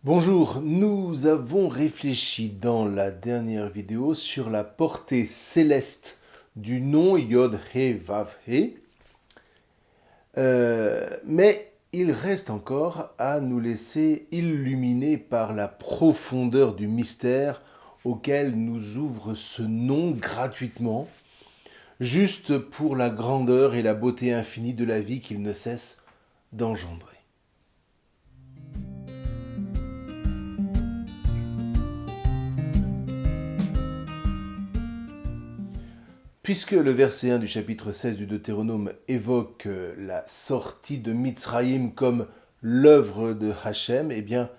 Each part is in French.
Bonjour, nous avons réfléchi dans la dernière vidéo sur la portée céleste du nom Yod He Vav He, mais il reste encore à nous laisser illuminer par la profondeur du mystère auquel nous ouvre ce nom gratuitement, juste pour la grandeur et la beauté infinie de la vie qu'il ne cesse d'engendrer. Puisque le verset 1 du chapitre 16 du Deutéronome évoque la sortie de Mitzraïm comme l'œuvre de Hachem, eh bien,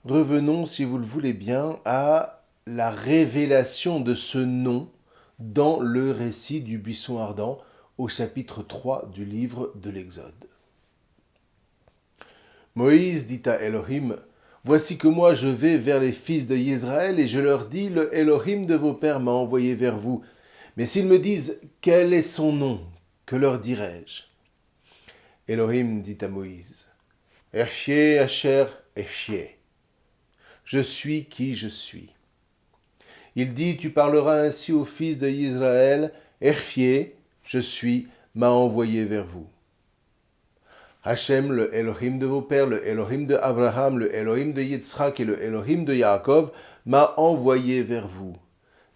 revenons, si vous le voulez bien, à la révélation de ce nom dans le récit du buisson ardent au chapitre 3 du livre de l'Exode. Moïse dit à Elohim, « Voici que moi je vais vers les fils de Israël et je leur dis, le Elohim de vos pères m'a envoyé vers vous. Mais s'ils me disent, quel est son nom, que leur dirai-je » Elohim dit à Moïse, « Echie Asher Echie. Je suis qui je suis. » Il dit, « Tu parleras ainsi aux fils de Israël, Echie, je suis, m'a envoyé vers vous. » Hachem, le Elohim de vos pères, le Elohim de Abraham, le Elohim de Yitzhak et le Elohim de Yaakov, m'a envoyé vers vous.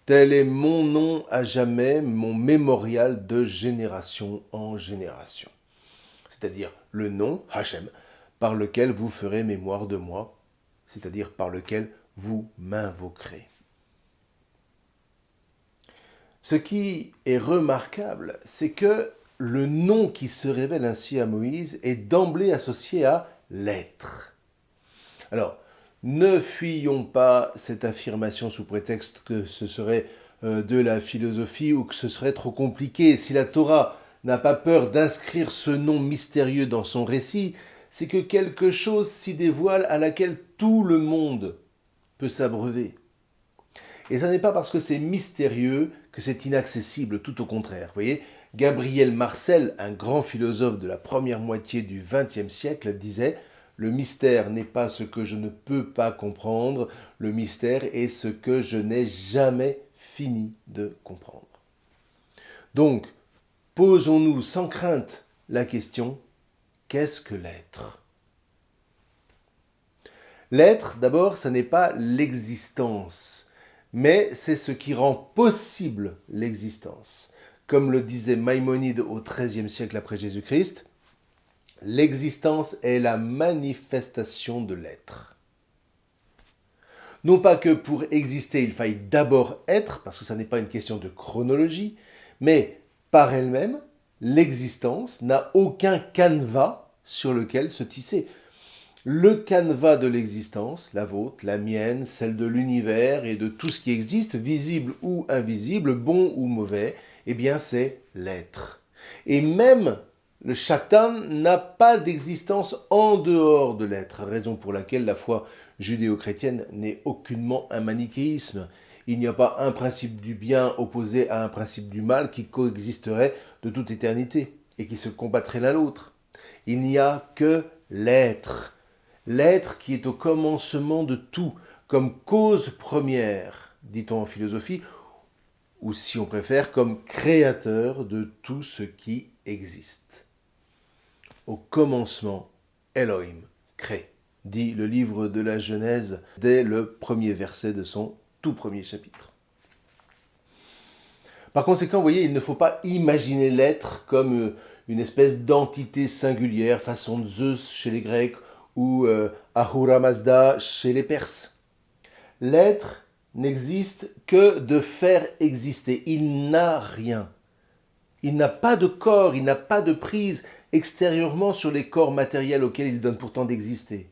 Tel est mon nom à jamais, mon mémorial de génération en génération. C'est-à-dire le nom, Hachem, par lequel vous ferez mémoire de moi, c'est-à-dire par lequel vous m'invoquerez. Ce qui est remarquable, c'est que le nom qui se révèle ainsi à Moïse est d'emblée associé à l'être. Alors, ne fuyons pas cette affirmation sous prétexte que ce serait de la philosophie ou que ce serait trop compliqué. Si la Torah n'a pas peur d'inscrire ce nom mystérieux dans son récit, c'est que quelque chose s'y dévoile à laquelle tout le monde peut s'abreuver. Et ce n'est pas parce que c'est mystérieux que c'est inaccessible, tout au contraire. Vous voyez, Gabriel Marcel, un grand philosophe de la première moitié du XXe siècle, disait « Le mystère n'est pas ce que je ne peux pas comprendre, le mystère est ce que je n'ai jamais fini de comprendre. » Donc, posons-nous sans crainte la question « Qu'est-ce que l'être » L'être, d'abord, ce n'est pas l'existence, mais c'est ce qui rend possible l'existence. Comme le disait Maïmonide au XIIIe siècle après Jésus-Christ, l'existence est la manifestation de l'être. Non pas que pour exister, il faille d'abord être, parce que ça n'est pas une question de chronologie, mais par elle-même, l'existence n'a aucun canevas sur lequel se tisser. Le canevas de l'existence, la vôtre, la mienne, celle de l'univers et de tout ce qui existe, visible ou invisible, bon ou mauvais, eh bien c'est l'être. Et même le Shatan n'a pas d'existence en dehors de l'être, raison pour laquelle la foi judéo-chrétienne n'est aucunement un manichéisme. Il n'y a pas un principe du bien opposé à un principe du mal qui coexisterait de toute éternité et qui se combattrait l'un l'autre. Il n'y a que l'être. L'être qui est au commencement de tout, comme cause première, dit-on en philosophie, ou si on préfère, comme créateur de tout ce qui existe. Au commencement, Elohim crée, dit le livre de la Genèse dès le premier verset de son tout premier chapitre. Par conséquent, vous voyez, il ne faut pas imaginer l'être comme une espèce d'entité singulière, façon Zeus chez les Grecs, ou Ahura Mazda chez les Perses. L'être n'existe que de faire exister. Il n'a rien. Il n'a pas de corps, il n'a pas de prise extérieurement sur les corps matériels auxquels il donne pourtant d'exister.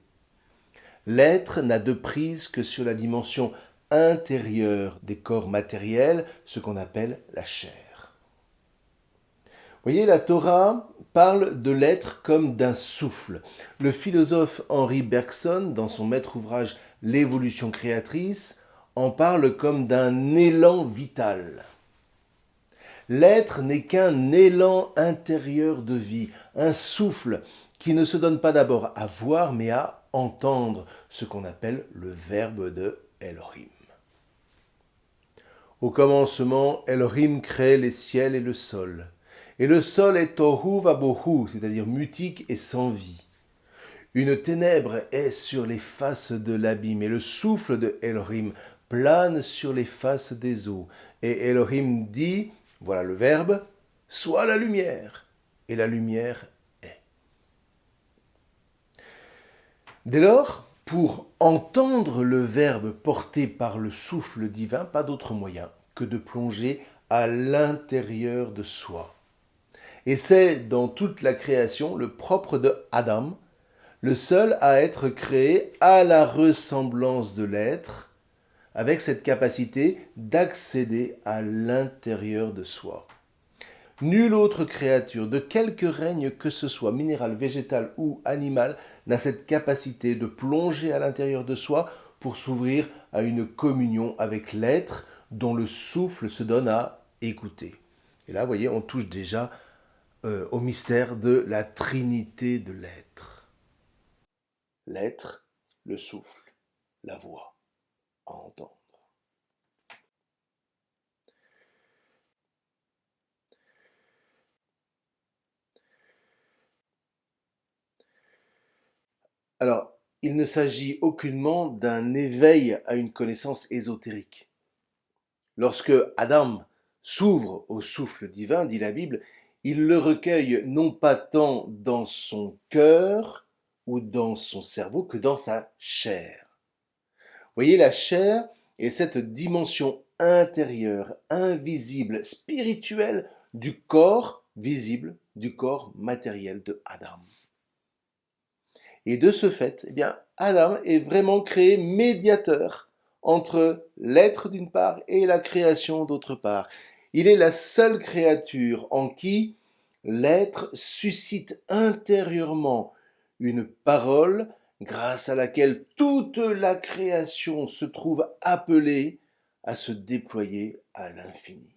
L'être n'a de prise que sur la dimension intérieure des corps matériels, ce qu'on appelle la chair. Vous voyez, la Torah parle de l'être comme d'un souffle. Le philosophe Henri Bergson, dans son maître ouvrage L'évolution créatrice, en parle comme d'un élan vital. L'être n'est qu'un élan intérieur de vie, un souffle qui ne se donne pas d'abord à voir mais à entendre ce qu'on appelle le verbe de Elohim. Au commencement, Elohim crée les ciels et le sol. Et le sol est tohu vabohu, c'est-à-dire mutique et sans vie. Une ténèbre est sur les faces de l'abîme, et le souffle de Elohim plane sur les faces des eaux. Et Elohim dit, voilà le verbe, soit la lumière. Et la lumière est. Dès lors, pour entendre le verbe porté par le souffle divin, pas d'autre moyen que de plonger à l'intérieur de soi. Et c'est dans toute la création le propre de Adam, le seul à être créé à la ressemblance de l'être, avec cette capacité d'accéder à l'intérieur de soi. Nulle autre créature, de quelque règne que ce soit, minéral, végétal ou animal, n'a cette capacité de plonger à l'intérieur de soi pour s'ouvrir à une communion avec l'être dont le souffle se donne à écouter. Et là, vous voyez, on touche déjà au mystère de la trinité de l'être. L'être, le souffle, la voix, à entendre. Alors, il ne s'agit aucunement d'un éveil à une connaissance ésotérique. Lorsque Adam s'ouvre au souffle divin, dit la Bible, il le recueille non pas tant dans son cœur ou dans son cerveau que dans sa chair. Vous voyez, la chair est cette dimension intérieure, invisible, spirituelle du corps visible, du corps matériel de Adam. Et de ce fait, eh bien, Adam est vraiment créé médiateur entre l'être d'une part et la création d'autre part. Il est la seule créature en qui l'être suscite intérieurement une parole grâce à laquelle toute la création se trouve appelée à se déployer à l'infini.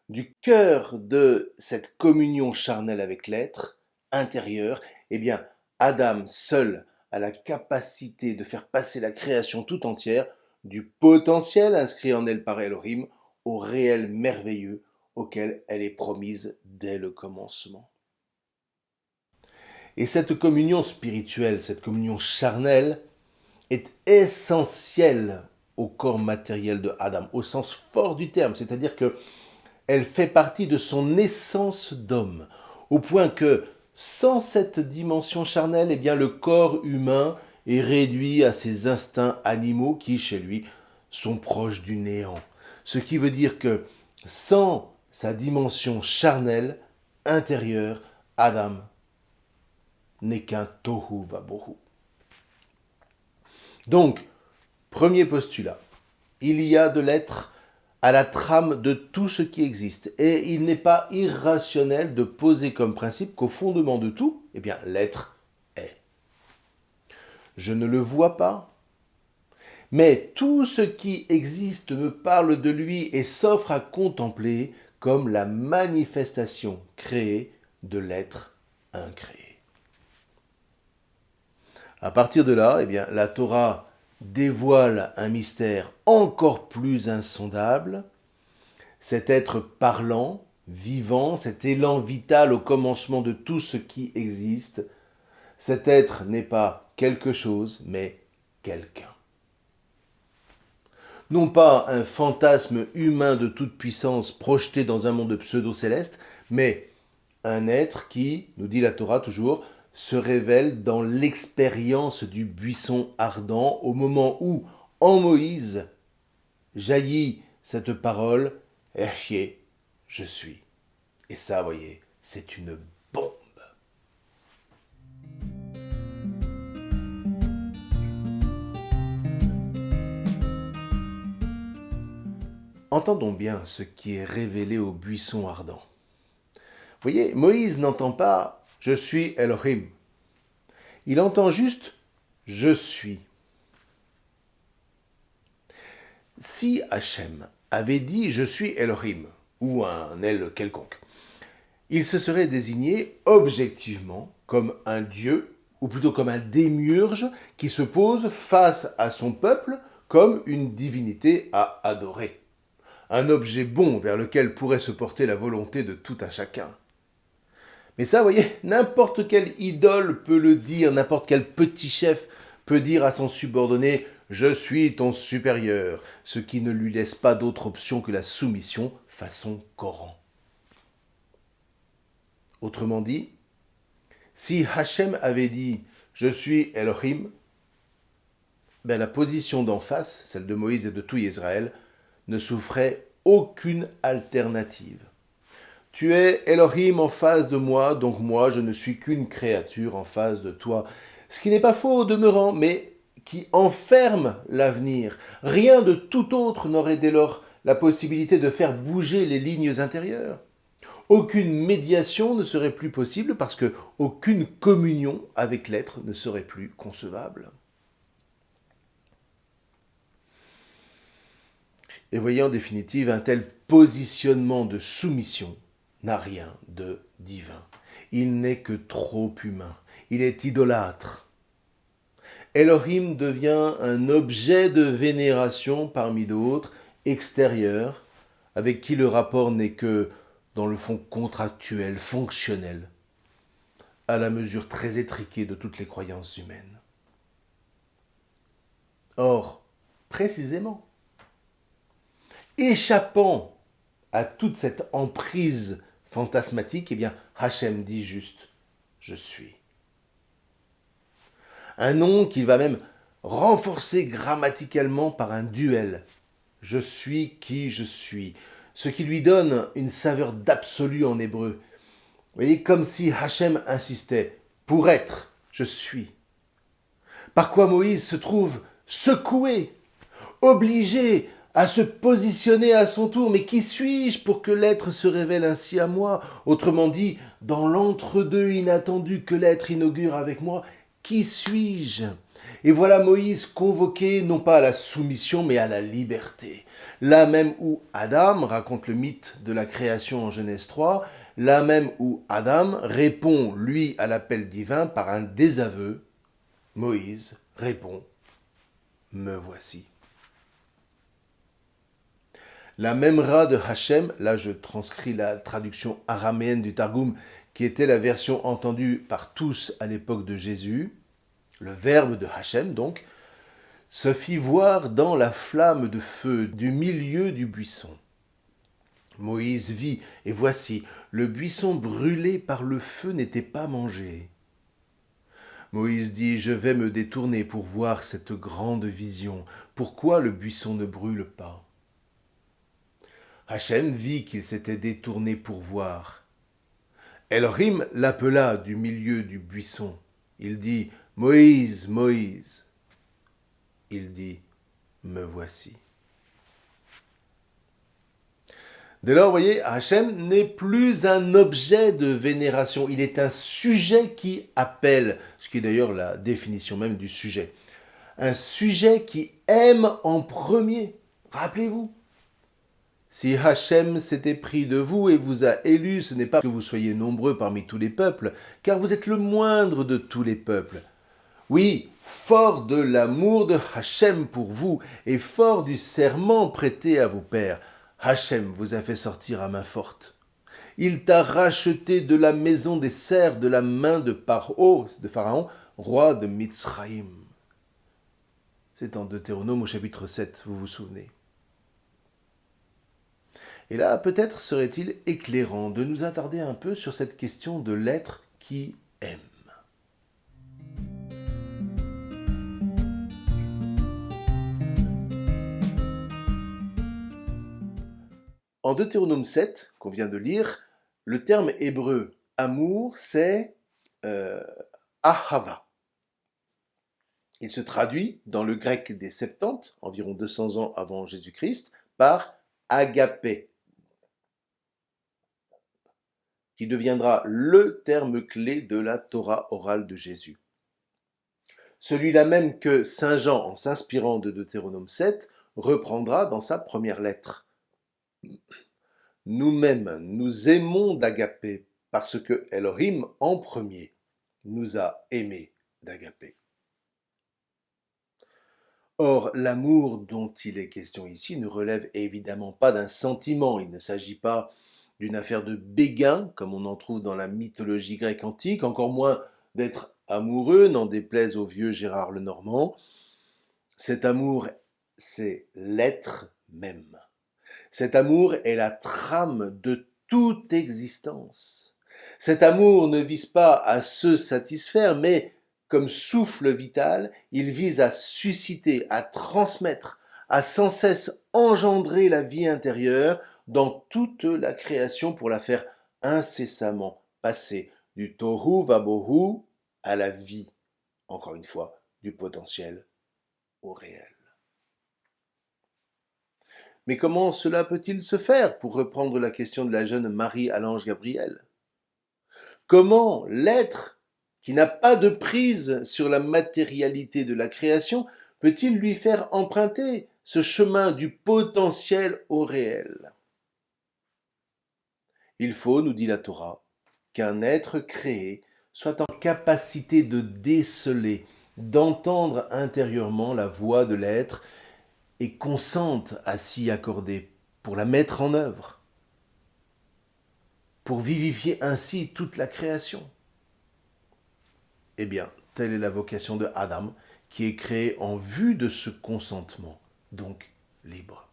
Du cœur de cette communion charnelle avec l'être intérieur, eh bien, Adam seul a la capacité de faire passer la création tout entière du potentiel inscrit en elle par Elohim au réel merveilleux auquel elle est promise dès le commencement. Et cette communion spirituelle, cette communion charnelle, est essentielle au corps matériel de Adam, au sens fort du terme, c'est-à-dire que elle fait partie de son essence d'homme, au point que sans cette dimension charnelle, eh bien, le corps humain est réduit à ses instincts animaux qui, chez lui, sont proches du néant. Ce qui veut dire que sans sa dimension charnelle, intérieure, Adam n'est qu'un tohu vabohu. Donc, premier postulat, il y a de l'être à la trame de tout ce qui existe. Et il n'est pas irrationnel de poser comme principe qu'au fondement de tout, eh bien, l'être est. Je ne le vois pas, mais tout ce qui existe me parle de lui et s'offre à contempler comme la manifestation créée de l'être incréé. À partir de là, eh bien, la Torah dévoile un mystère encore plus insondable. Cet être parlant, vivant, cet élan vital au commencement de tout ce qui existe, cet être n'est pas quelque chose, mais quelqu'un. Non pas un fantasme humain de toute puissance projeté dans un monde pseudo-céleste, mais un être qui, nous dit la Torah toujours, se révèle dans l'expérience du buisson ardent au moment où, en Moïse, jaillit cette parole « Ehyeh, je suis ». Et ça, vous voyez, c'est une bombe. Entendons bien ce qui est révélé au buisson ardent. Vous voyez, Moïse n'entend pas « je suis Elohim ». Il entend juste « je suis ». Si Hachem avait dit « je suis Elohim » ou un El quelconque, il se serait désigné objectivement comme un dieu ou plutôt comme un démiurge qui se pose face à son peuple comme une divinité à adorer. Un objet bon vers lequel pourrait se porter la volonté de tout un chacun. Mais ça, vous voyez, n'importe quelle idole peut le dire, n'importe quel petit chef peut dire à son subordonné « Je suis ton supérieur », ce qui ne lui laisse pas d'autre option que la soumission façon Coran. Autrement dit, si Hachem avait dit « Je suis Elohim », ben la position d'en face, celle de Moïse et de tout Israël, ne souffrait aucune alternative. Tu es Elohim en face de moi, donc moi je ne suis qu'une créature en face de toi. Ce qui n'est pas faux au demeurant, mais qui enferme l'avenir. Rien de tout autre n'aurait dès lors la possibilité de faire bouger les lignes intérieures. Aucune médiation ne serait plus possible parce que aucune communion avec l'être ne serait plus concevable. Et voyez en définitive, un tel positionnement de soumission n'a rien de divin. Il n'est que trop humain. Il est idolâtre. Elohim devient un objet de vénération parmi d'autres, extérieurs, avec qui le rapport n'est que, dans le fond, contractuel, fonctionnel, à la mesure très étriquée de toutes les croyances humaines. Or, précisément, échappant à toute cette emprise fantasmatique, eh bien, Hachem dit juste « Je suis ». Un nom qu'il va même renforcer grammaticalement par un duel. Je suis qui je suis. Ce qui lui donne une saveur d'absolu en hébreu. Vous voyez, comme si Hachem insistait. Pour être, je suis. Par quoi Moïse se trouve secoué, obligé à se positionner à son tour. Mais qui suis-je pour que l'être se révèle ainsi à moi? Autrement dit, dans l'entre-deux inattendu que l'être inaugure avec moi, qui suis-je? Et voilà Moïse convoqué non pas à la soumission mais à la liberté. Là même où Adam raconte le mythe de la création en Genèse 3, là même où Adam répond lui à l'appel divin par un désaveu, Moïse répond « Me voici ». La Memra de Hachem, là je transcris la traduction araméenne du Targum, qui était la version entendue par tous à l'époque de Jésus, le verbe de Hachem donc, se fit voir dans la flamme de feu du milieu du buisson. Moïse vit, et voici, le buisson brûlé par le feu n'était pas mangé. Moïse dit, je vais me détourner pour voir cette grande vision. Pourquoi le buisson ne brûle pas? Hachem vit qu'il s'était détourné pour voir. Elohim l'appela du milieu du buisson. Il dit, Moïse, Moïse. Il dit, me voici. Dès lors, vous voyez, Hachem n'est plus un objet de vénération, il est un sujet qui appelle, ce qui est d'ailleurs la définition même du sujet. Un sujet qui aime en premier. Rappelez-vous, si Hachem s'était pris de vous et vous a élu, ce n'est pas que vous soyez nombreux parmi tous les peuples, car vous êtes le moindre de tous les peuples. Oui, fort de l'amour de Hachem pour vous et fort du serment prêté à vos pères, Hachem vous a fait sortir à main forte. Il t'a racheté de la maison des serfs, de la main de Pharaon, roi de Mitzraïm. C'est en Deutéronome au chapitre 7, vous vous souvenez. Et là, peut-être serait-il éclairant de nous attarder un peu sur cette question de l'être qui aime. En Deutéronome 7, qu'on vient de lire, le terme hébreu amour, c'est ahava. Il se traduit dans le grec des Septante, environ 200 ans avant Jésus-Christ, par agapé, qui deviendra le terme clé de la Torah orale de Jésus. Celui-là même que Saint Jean, en s'inspirant de Deutéronome 7, reprendra dans sa première lettre. Nous-mêmes, nous aimons d'agapé parce que Elohim, en premier, nous a aimés d'agapé. Or, l'amour dont il est question ici ne relève évidemment pas d'un sentiment. Il ne s'agit pas d'une affaire de béguin, comme on en trouve dans la mythologie grecque antique, encore moins d'être amoureux, n'en déplaise au vieux Gérard Lenormand. Cet amour, c'est l'être même. Cet amour est la trame de toute existence. Cet amour ne vise pas à se satisfaire, mais comme souffle vital, il vise à susciter, à transmettre, à sans cesse engendrer la vie intérieure dans toute la création pour la faire incessamment passer du tohu vabohu à la vie, encore une fois, du potentiel au réel. Mais comment cela peut-il se faire, pour reprendre la question de la jeune Marie à l'ange Gabriel? Comment l'être, qui n'a pas de prise sur la matérialité de la création, peut-il lui faire emprunter ce chemin du potentiel au réel? Il faut, nous dit la Torah, qu'un être créé soit en capacité de déceler, d'entendre intérieurement la voix de l'être et consente à s'y accorder pour la mettre en œuvre, pour vivifier ainsi toute la création. Eh bien, telle est la vocation de Adam, qui est créé en vue de ce consentement, donc libre.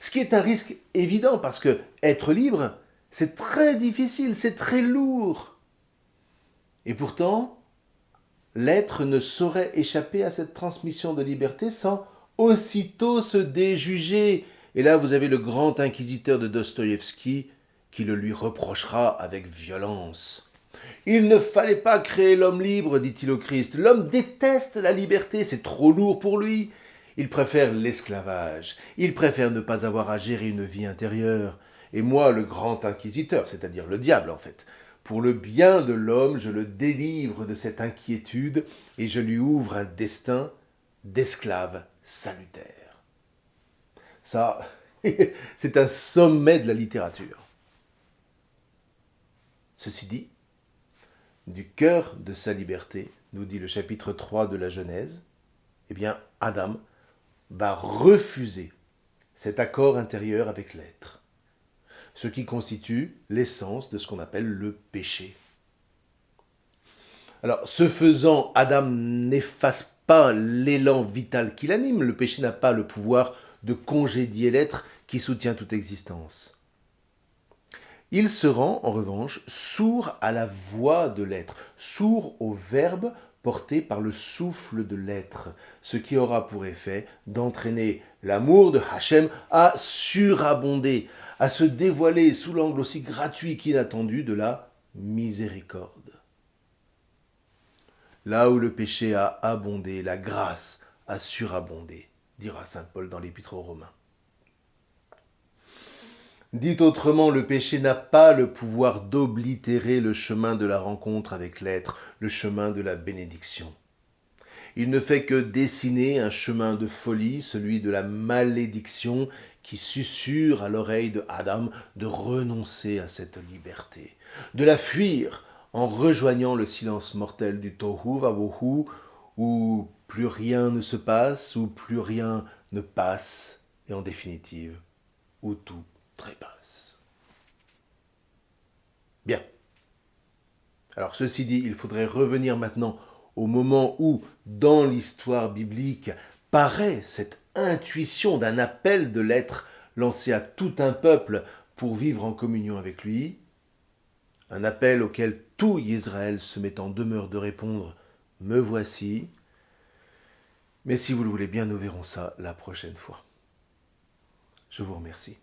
Ce qui est un risque évident, parce que être libre, c'est très difficile, c'est très lourd. Et pourtant, l'être ne saurait échapper à cette transmission de liberté sans aussitôt se déjuger. Et là, vous avez le grand inquisiteur de Dostoïevski qui le lui reprochera avec violence. Il ne fallait pas créer l'homme libre, dit-il au Christ. L'homme déteste la liberté, c'est trop lourd pour lui. Il préfère l'esclavage. Il préfère ne pas avoir à gérer une vie intérieure. Et moi, le grand inquisiteur, c'est-à-dire le diable en fait, pour le bien de l'homme, je le délivre de cette inquiétude et je lui ouvre un destin d'esclave salutaire. Ça, c'est un sommet de la littérature. Ceci dit, du cœur de sa liberté, nous dit le chapitre 3 de la Genèse, eh bien, Adam va refuser cet accord intérieur avec l'être, ce qui constitue l'essence de ce qu'on appelle le péché. Alors, ce faisant, Adam n'efface pas l'élan vital qui l'anime. Le péché n'a pas le pouvoir de congédier l'être qui soutient toute existence. Il se rend, en revanche, sourd à la voix de l'être, sourd au verbe porté par le souffle de l'être, ce qui aura pour effet d'entraîner l'amour de Hachem à surabonder, à se dévoiler sous l'angle aussi gratuit qu'inattendu de la miséricorde. Là où le péché a abondé, la grâce a surabondé, dira saint Paul dans l'Épître aux Romains. Dit autrement, le péché n'a pas le pouvoir d'oblitérer le chemin de la rencontre avec l'être, le chemin de la bénédiction. Il ne fait que dessiner un chemin de folie, celui de la malédiction, qui susurre à l'oreille de Adam de renoncer à cette liberté, de la fuir en rejoignant le silence mortel du tohu vabohu, où plus rien ne se passe, où plus rien ne passe, et en définitive, où tout trépasse. Bien. Alors ceci dit, il faudrait revenir maintenant au moment où, dans l'histoire biblique, paraît cette intuition d'un appel de l'être lancé à tout un peuple pour vivre en communion avec lui, un appel auquel tout Israël se met en demeure de répondre « Me voici ». Mais si vous le voulez bien, nous verrons ça la prochaine fois. Je vous remercie.